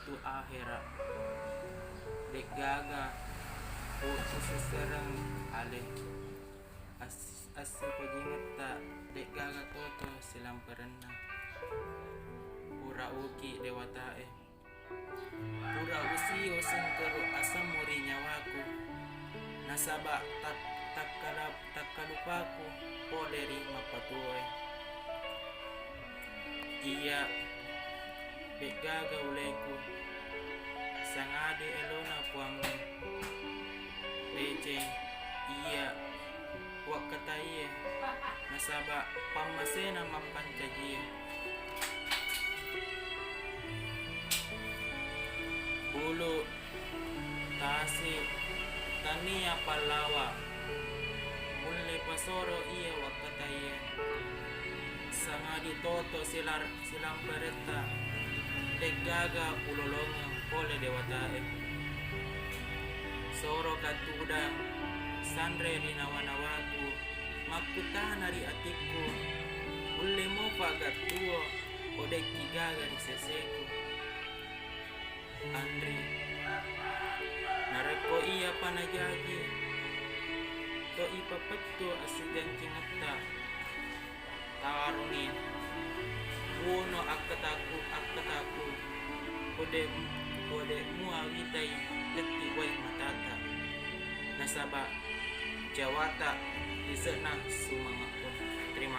tu akhirat dek gaga seserang ale asu pagingata dek gaga toto silang perenna pura uki dewatae pura usio sengkeru asam muri nyawaku nasaba tak kalupaku poleri mapatuoy iya dek gaga uleku sangade elona puangmu beceng iya wakataie nasaba pamasena mampancagie bulu tasi tania palawa mulle pasoro iya wakataie sangadi toto silang bereta dek gaga ulolonga pole dewatae soro katudang sandre rinawa-nawaku makutana ri atiku ulle mo pagat tuo odek kigaga di seseku Andri nareko iya panajagi to ipapetto asigan cingata tarunin wono akataku ode muawitai leti wai matata nasaba jawata di senang sumanga